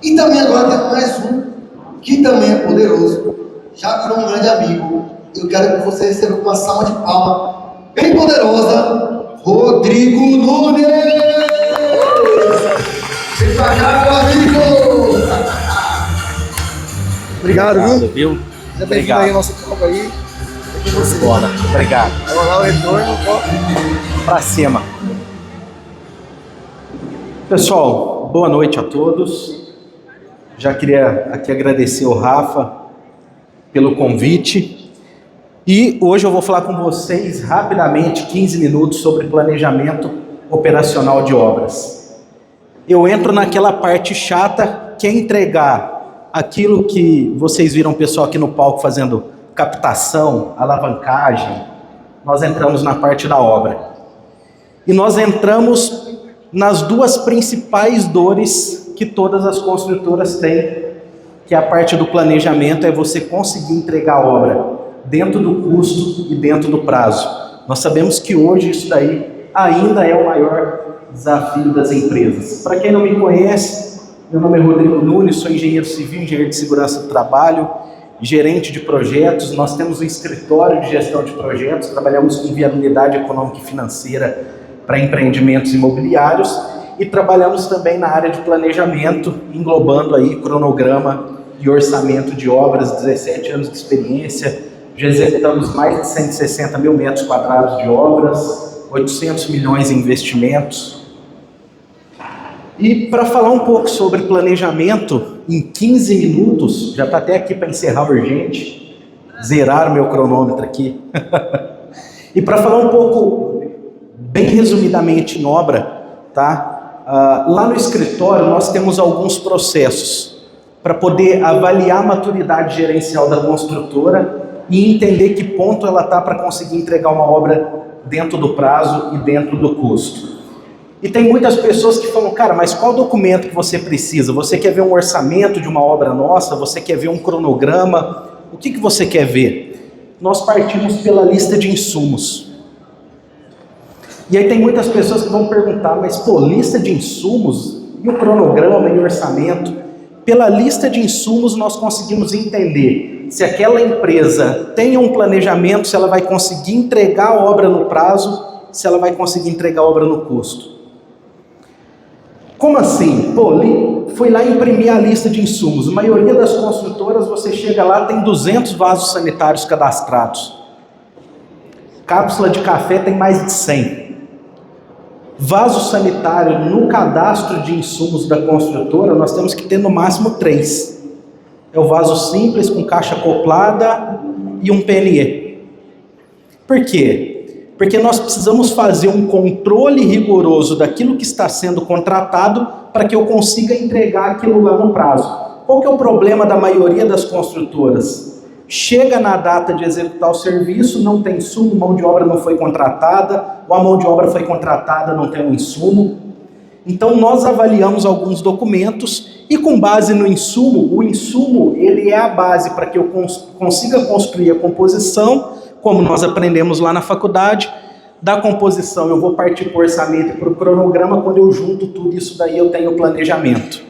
E também agora tem mais um, que também é poderoso, já virou um grande amigo. Eu quero que você receba com uma salva de palmas bem poderosa, Rodrigo Nunes! Vem pra cá, meu amigo! Obrigado, viu? Seja bem-vindo aí ao nosso palco aí. Bola. Obrigado. Vamos lá, o retorno. Pra cima. Pessoal, boa noite a todos. Já queria aqui agradecer ao Rafa pelo convite. E hoje eu vou falar com vocês rapidamente, 15 minutos, sobre planejamento operacional de obras. Eu entro naquela parte chata, que é entregar aquilo que vocês viram o pessoal aqui no palco fazendo captação, alavancagem. Nós entramos na parte da obra. E nós entramos nas duas principais dores que todas as construtoras têm, que é a parte do planejamento, é você conseguir entregar a obra dentro do custo e dentro do prazo. Nós sabemos que hoje isso daí ainda é o maior desafio das empresas. Para quem não me conhece, meu nome é Rodrigo Nunes, sou engenheiro civil, engenheiro de segurança do trabalho, gerente de projetos. Nós temos um escritório de gestão de projetos, trabalhamos com viabilidade econômica e financeira para empreendimentos imobiliários e trabalhamos também na área de planejamento, englobando aí cronograma e orçamento de obras, 17 anos de experiência. Já executamos mais de 160 mil metros quadrados de obras, 800 milhões em investimentos. E para falar um pouco sobre planejamento, em 15 minutos, já está até aqui para encerrar urgente, zerar o meu cronômetro aqui. E para falar um pouco, bem resumidamente em obra, tá? Lá no escritório nós temos alguns processos para poder avaliar a maturidade gerencial da construtora e entender que ponto ela está para conseguir entregar uma obra dentro do prazo e dentro do custo. E tem muitas pessoas que falam, cara, mas qual documento que você precisa? Você quer ver um orçamento de uma obra nossa? Você quer ver um cronograma? O que você quer ver? Nós partimos pela lista de insumos. E aí tem muitas pessoas que vão perguntar, mas pô, lista de insumos? E o cronograma e o orçamento? Pela lista de insumos nós conseguimos entender se aquela empresa tem um planejamento, se ela vai conseguir entregar a obra no prazo, se ela vai conseguir entregar a obra no custo. Como assim? Pô, fui lá imprimir a lista de insumos. A maioria das construtoras, você chega lá, tem 200 vasos sanitários cadastrados. Cápsula de café tem mais de 100. Vaso sanitário no cadastro de insumos da construtora, nós temos que ter no máximo 3. É o vaso simples com caixa acoplada e um PNE. Por quê? Porque nós precisamos fazer um controle rigoroso daquilo que está sendo contratado para que eu consiga entregar aquilo lá no prazo. Qual que é o problema da maioria das construtoras? Chega na data de executar o serviço, não tem insumo, mão de obra não foi contratada, ou a mão de obra foi contratada, não tem um insumo. Então nós avaliamos alguns documentos e com base no insumo, o insumo ele é a base para que eu consiga construir a composição, como nós aprendemos lá na faculdade. Da composição eu vou partir para o orçamento e para o cronograma. Quando eu junto tudo isso daí eu tenho o planejamento,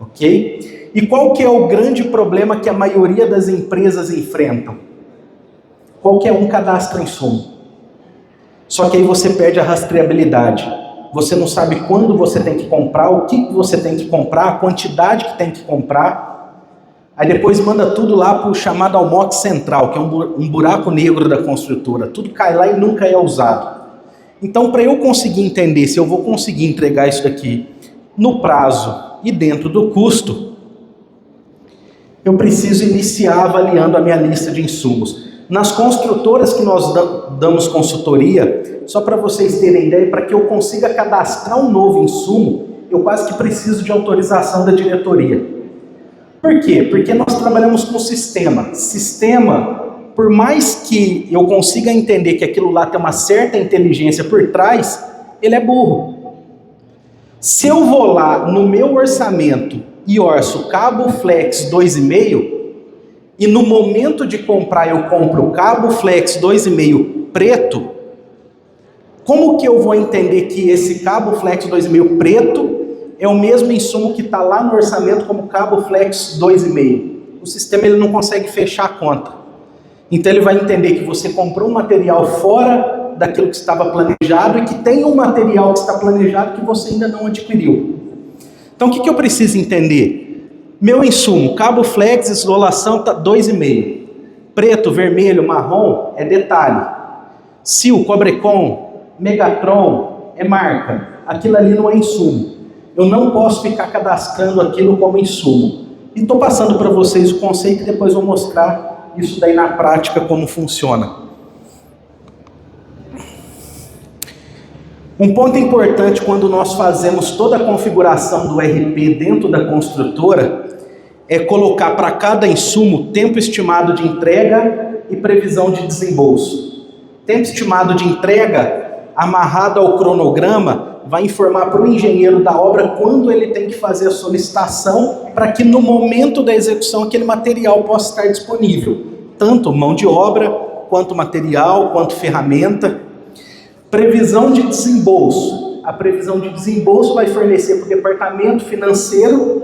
ok? E qual que é o grande problema que a maioria das empresas enfrentam? Qualquer um cadastra insumo, só que aí você perde a rastreabilidade. Você não sabe quando você tem que comprar, o que você tem que comprar, a quantidade que tem que comprar. Aí depois manda tudo lá para o chamado almox central, que é um buraco negro da construtora. Tudo cai lá e nunca é usado. Então, para eu conseguir entender se eu vou conseguir entregar isso daqui no prazo e dentro do custo, eu preciso iniciar avaliando a minha lista de insumos. Nas construtoras que nós damos consultoria, só para vocês terem ideia, para que eu consiga cadastrar um novo insumo, eu quase que preciso de autorização da diretoria. Por quê? Porque nós trabalhamos com sistema. Sistema, por mais que eu consiga entender que aquilo lá tem uma certa inteligência por trás, ele é burro. Se eu vou lá no meu orçamento e orço cabo flex 2,5, e no momento de comprar eu compro o cabo flex 2,5 preto, como que eu vou entender que esse cabo flex 2,5 preto é o mesmo insumo que está lá no orçamento como cabo flex 2,5. O sistema ele não consegue fechar a conta. Então ele vai entender que você comprou um material fora daquilo que estava planejado e que tem um material que está planejado que você ainda não adquiriu. Então o que eu preciso entender? Meu insumo, cabo flex, isolação está 2,5. Preto, vermelho, marrom é detalhe. Sil, Cobrecon, Megatron é marca. Aquilo ali não é insumo. Eu não posso ficar cadastrando aquilo como insumo. E estou passando para vocês o conceito e depois vou mostrar isso daí na prática como funciona. Um ponto importante quando nós fazemos toda a configuração do RP dentro da construtora é colocar para cada insumo tempo estimado de entrega e previsão de desembolso. Tempo estimado de entrega, amarrado ao cronograma, vai informar para o engenheiro da obra quando ele tem que fazer a solicitação para que no momento da execução aquele material possa estar disponível. Tanto mão de obra, quanto material, quanto ferramenta. Previsão de desembolso. A previsão de desembolso vai fornecer para o departamento financeiro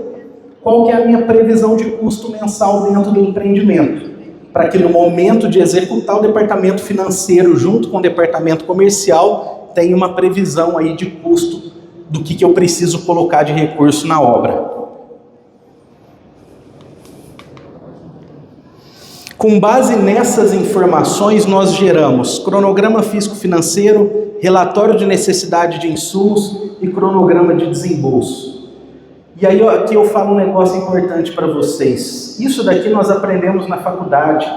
qual que é a minha previsão de custo mensal dentro do empreendimento. Para que no momento de executar o departamento financeiro junto com o departamento comercial tenha uma previsão aí de custo do que eu preciso colocar de recurso na obra. Com base nessas informações, nós geramos cronograma físico-financeiro, relatório de necessidade de insumos e cronograma de desembolso. E aí aqui eu falo um negócio importante para vocês. Isso daqui nós aprendemos na faculdade.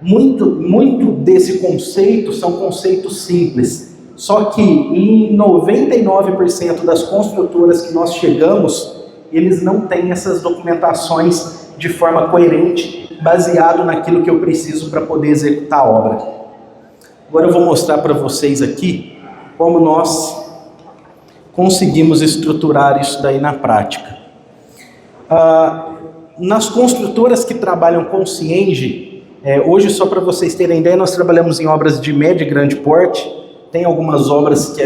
Muito desse conceito são conceitos simples. Só que em 99% das construtoras que nós chegamos, eles não têm essas documentações de forma coerente, baseado naquilo que eu preciso para poder executar a obra. Agora eu vou mostrar para vocês aqui como nós conseguimos estruturar isso daí na prática. Nas construtoras que trabalham com Cienge, hoje só para vocês terem ideia, nós trabalhamos em obras de médio e grande porte. Tem algumas obras que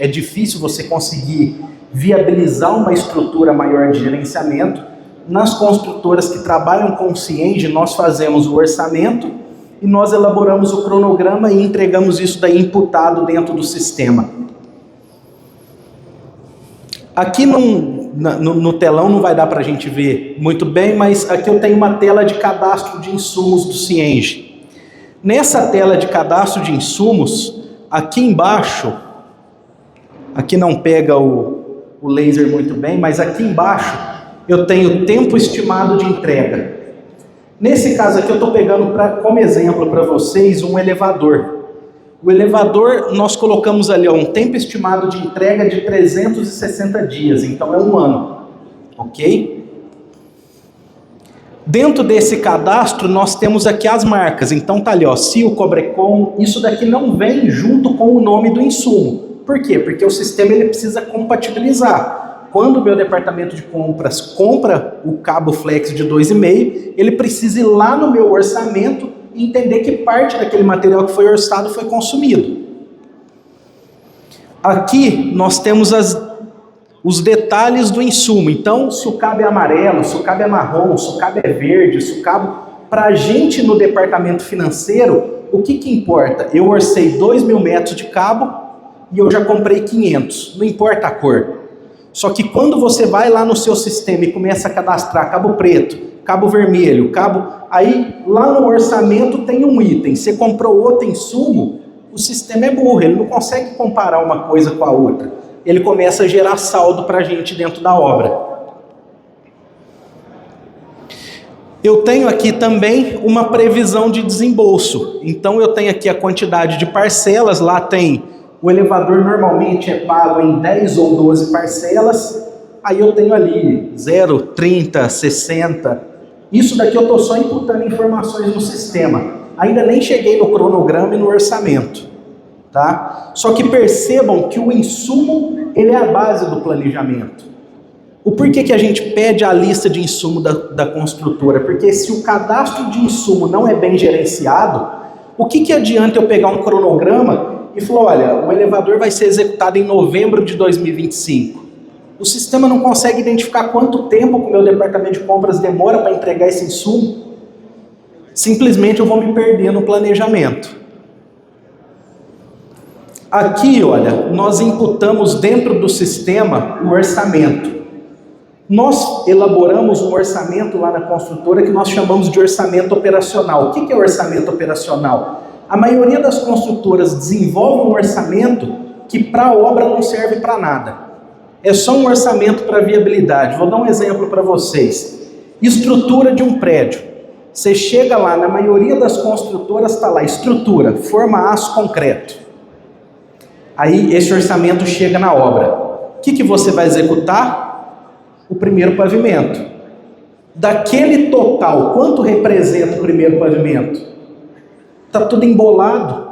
é difícil você conseguir viabilizar uma estrutura maior de gerenciamento. Nas construtoras que trabalham com Cienge, nós fazemos o orçamento e nós elaboramos o cronograma e entregamos isso daí imputado dentro do sistema. Aqui no telão não vai dar para a gente ver muito bem, mas aqui eu tenho uma tela de cadastro de insumos do Cienge. Nessa tela de cadastro de insumos, aqui embaixo, aqui não pega o laser muito bem, mas aqui embaixo eu tenho tempo estimado de entrega. Nesse caso aqui eu estou pegando como exemplo para vocês um elevador. O elevador nós colocamos ali um tempo estimado de entrega de 360 dias, então é 1 ano, ok? Dentro desse cadastro nós temos aqui as marcas, então tá ali Sil, Cobrecon, isso daqui não vem junto com o nome do insumo. Por quê? Porque o sistema ele precisa compatibilizar. Quando o meu departamento de compras compra o cabo flex de 2,5, ele precisa ir lá no meu orçamento e entender que parte daquele material que foi orçado foi consumido. Aqui nós temos os detalhes do insumo. Então, se o cabo é amarelo, se o cabo é marrom, se o cabo é verde, se o cabo... Para a gente no departamento financeiro, o que importa? Eu orcei 2.000 metros de cabo e eu já comprei 500. Não importa a cor. Só que quando você vai lá no seu sistema e começa a cadastrar cabo preto, cabo vermelho, aí lá no orçamento tem um item, você comprou outro insumo, o sistema é burro, ele não consegue comparar uma coisa com a outra. Ele começa a gerar saldo para a gente dentro da obra. Eu tenho aqui também uma previsão de desembolso. Então eu tenho aqui a quantidade de parcelas, lá tem... O elevador normalmente é pago em 10 ou 12 parcelas, aí eu tenho ali 0, 30, 60. Isso daqui eu estou só imputando informações no sistema. Ainda nem cheguei no cronograma e no orçamento. Tá? Só que percebam que o insumo ele é a base do planejamento. O porquê que a gente pede a lista de insumo da construtora? Porque se o cadastro de insumo não é bem gerenciado, o que adianta eu pegar um cronograma e falou, olha, o elevador vai ser executado em novembro de 2025. O sistema não consegue identificar quanto tempo o meu departamento de compras demora para entregar esse insumo. Simplesmente eu vou me perder no planejamento. Aqui, olha, nós imputamos dentro do sistema o orçamento. Nós elaboramos um orçamento lá na construtora que nós chamamos de orçamento operacional. O que é orçamento operacional? A maioria das construtoras desenvolve um orçamento que para a obra não serve para nada. É só um orçamento para viabilidade. Vou dar um exemplo para vocês. Estrutura de um prédio. Você chega lá, na maioria das construtoras está lá, estrutura, forma, aço, concreto. Aí esse orçamento chega na obra. O que você vai executar? O primeiro pavimento. Daquele total, quanto representa o primeiro pavimento? Está tudo embolado.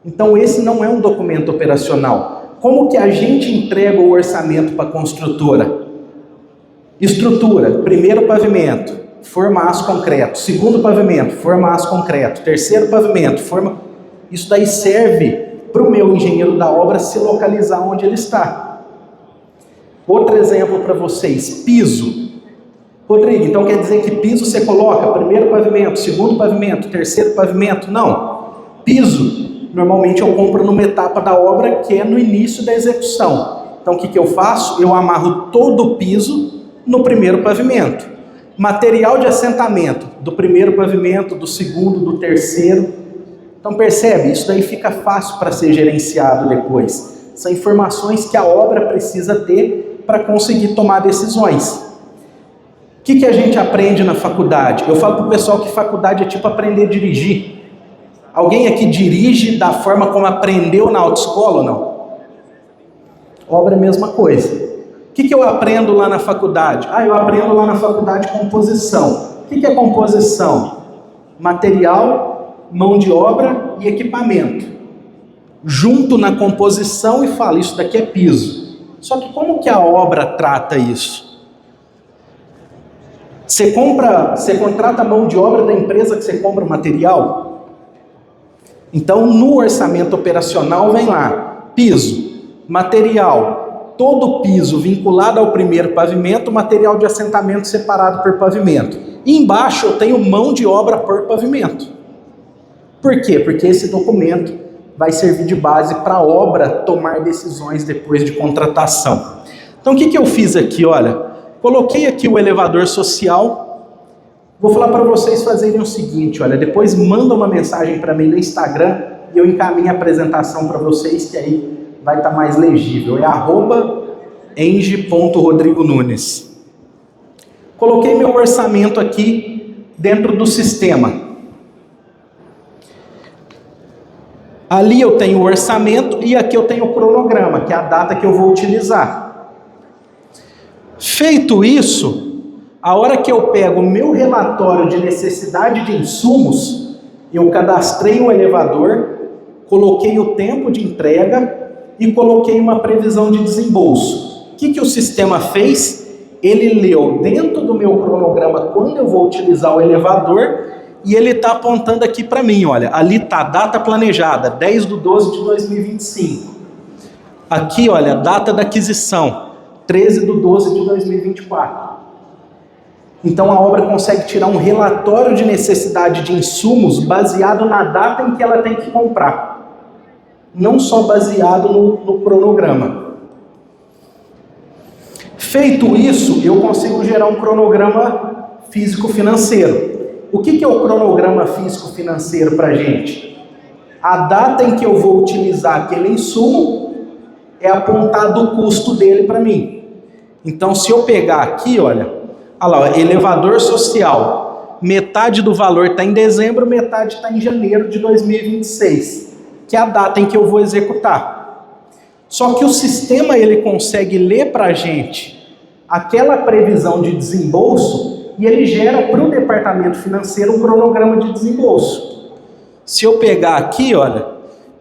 Então esse não é um documento operacional. Como que a gente entrega o orçamento para a construtora? Estrutura, primeiro pavimento, forma, aço, concreto. Segundo pavimento, forma, aço, concreto. Terceiro pavimento, forma... Isso daí serve para o meu engenheiro da obra se localizar onde ele está. Outro exemplo para vocês, piso. Rodrigo, então quer dizer que piso você coloca primeiro pavimento, segundo pavimento, terceiro pavimento? Não. Piso, normalmente eu compro numa etapa da obra que é no início da execução. Então o que eu faço? Eu amarro todo o piso no primeiro pavimento. Material de assentamento, do primeiro pavimento, do segundo, do terceiro. Então percebe, isso daí fica fácil para ser gerenciado depois. São informações que a obra precisa ter para conseguir tomar decisões. O que a gente aprende na faculdade? Eu falo para o pessoal que faculdade é tipo aprender a dirigir. Alguém aqui dirige da forma como aprendeu na autoescola ou não? Obra é a mesma coisa. O que eu aprendo lá na faculdade? Eu aprendo lá na faculdade composição. O que é composição? Material, mão de obra e equipamento. Junto na composição e falo, isso daqui é piso. Só que como que a obra trata isso? Você contrata a mão de obra da empresa que você compra o material? Então, no orçamento operacional vem lá, piso, material, todo o piso vinculado ao primeiro pavimento, material de assentamento separado por pavimento. E embaixo eu tenho mão de obra por pavimento. Por quê? Porque esse documento vai servir de base para a obra tomar decisões depois de contratação. Então, o que eu fiz aqui? Olha, coloquei aqui o elevador social. Vou falar para vocês fazerem o seguinte, olha, depois manda uma mensagem para mim no Instagram e eu encaminho a apresentação para vocês, que aí vai estar mais legível. É @eng.rodrigonunes. Coloquei meu orçamento aqui dentro do sistema. Ali eu tenho o orçamento e aqui eu tenho o cronograma, que é a data que eu vou utilizar. Feito isso, a hora que eu pego o meu relatório de necessidade de insumos, eu cadastrei o elevador, coloquei o tempo de entrega e coloquei uma previsão de desembolso. O que o sistema fez? Ele leu dentro do meu cronograma quando eu vou utilizar o elevador e ele está apontando aqui para mim, olha, ali está a data planejada, 10/12/2025. Aqui, olha, a data da aquisição, 13/12/2024. Então a obra consegue tirar um relatório de necessidade de insumos baseado na data em que ela tem que comprar, não só baseado no cronograma. Feito isso, eu consigo gerar um cronograma físico-financeiro. O que é o cronograma físico-financeiro para a gente? A data em que eu vou utilizar aquele insumo é apontado o custo dele para mim. Então, se eu pegar aqui, olha lá, elevador social, metade do valor está em dezembro, metade está em janeiro de 2026, que é a data em que eu vou executar. Só que o sistema ele consegue ler para a gente aquela previsão de desembolso e ele gera para o departamento financeiro um cronograma de desembolso. Se eu pegar aqui, olha,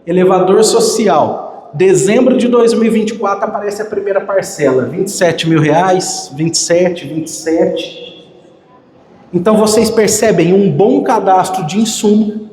elevador social, dezembro de 2024 aparece a primeira parcela, R$27 mil, 27. Então vocês percebem, um bom cadastro de insumo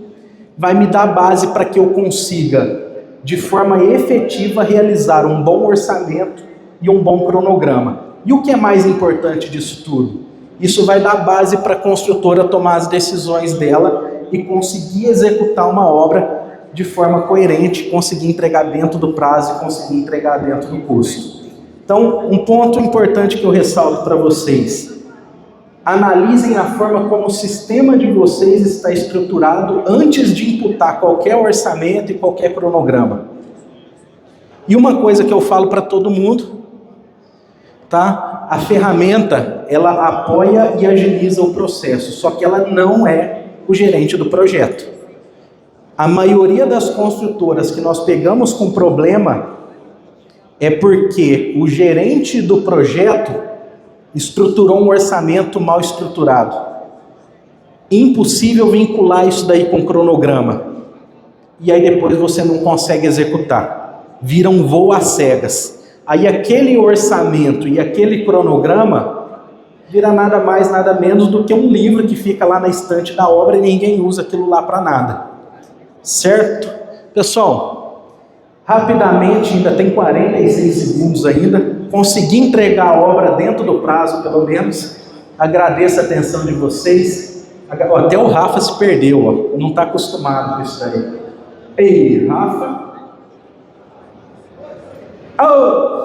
vai me dar base para que eu consiga, de forma efetiva, realizar um bom orçamento e um bom cronograma. E o que é mais importante disso tudo? Isso vai dar base para a construtora tomar as decisões dela e conseguir executar uma obra de forma coerente, conseguir entregar dentro do prazo e conseguir entregar dentro do custo. Então, um ponto importante que eu ressalto para vocês: analisem a forma como o sistema de vocês está estruturado antes de imputar qualquer orçamento e qualquer cronograma. E uma coisa que eu falo para todo mundo, tá? A ferramenta, ela apoia e agiliza o processo, só que ela não é o gerente do projeto. A maioria das construtoras que nós pegamos com problema é porque o gerente do projeto estruturou um orçamento mal estruturado. Impossível vincular isso daí com cronograma. E aí depois você não consegue executar. Vira um voo às cegas. Aí aquele orçamento e aquele cronograma vira nada mais, nada menos do que um livro que fica lá na estante da obra e ninguém usa aquilo lá para nada. Certo? Pessoal, rapidamente, ainda tem 46 segundos ainda, consegui entregar a obra dentro do prazo, pelo menos. Agradeço a atenção de vocês. Até o Rafa se perdeu, ó. Não está acostumado com isso aí. Ei, Rafa. Oh!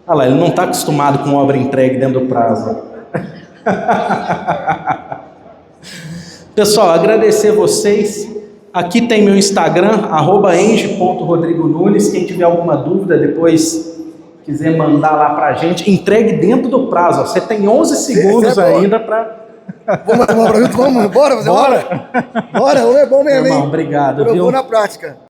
Olha lá, ele não está acostumado com obra entregue dentro do prazo. Pessoal, agradecer vocês. Aqui tem meu Instagram, @enge.rodrigonunes. Quem tiver alguma dúvida, depois quiser mandar lá pra gente, entregue dentro do prazo. Ó. Você tem 11 segundos ainda para... Vamos tomar um produto? Vamos, bora fazer hora? Bora, é bom mesmo, hein? Irmão, obrigado, eu viu? vou na prática.